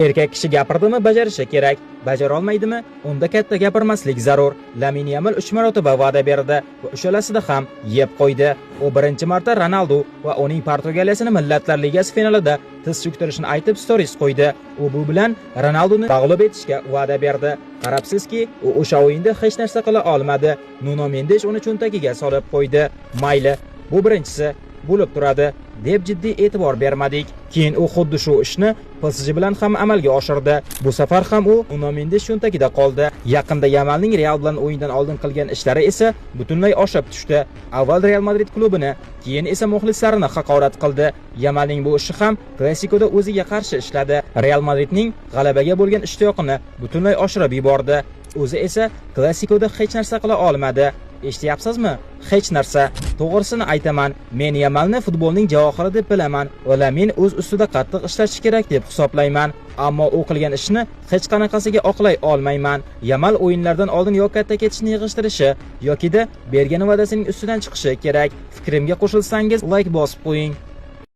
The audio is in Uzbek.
Erkak kishi gapirdimi, bajarishi kerak. Bajara olmaydimi, unda katta gapirmaslik zarur. Lamin Yamal 3 marotaba va'da berdi va ushalasida ham yeb qo'ydi. U birinchi marta Ronaldu va uning Portugaliyasini Millatlar Ligasi finalida tiz cho'ktirishini aytib stories qo'ydi. U bu bilan Ronalduni mag'lub etishga va'da berdi. Qarabsizki, u o'sha o'yinda hech narsa qila olmadi. Nuno Mendes uni cho'ntagiga solib qo'ydi. Mayli, bu birinchisi bo'lib turadi deb jiddiy e'tibor bermadik. Keyin u xuddi shu ishni PSG bilan ham amalga oshirdi. Bu safar ham u Nuno Mendes cho'ntagida qoldi. Yaqinda Yamalning Real bilan o'yindan oldin qilgan ishlari esa butunlay oshib tushdi. Avval Real Madrid klubini, keyin esa muxlislarini haqorat qildi. Yamalning bu ishi ham Klasikoda o'ziga qarshi ishladi. Real Madridning g'alabaga bo'lgan ishtiyoqini butunlay oshirib yubordi. O'zi esa Klasikoda hech narsa qila olmadi. Eshityapsizmi? Hech narsa. To'g'risini aytaman, men Yamalni futbolning javohiri deb bilaman va men o'z ustida qattiq ishlash kerak deb hisoblayman. Ammo u qilgan ishni hech qanaqasiga oqlay olmayman. Yamal o'yinlardan oldin yo katta ketishni yig'ishtirishi yoki-da bergan va'dasining ustidan chiqishi kerak. Fikrimga qo'shilsangiz like bosib qo'ying.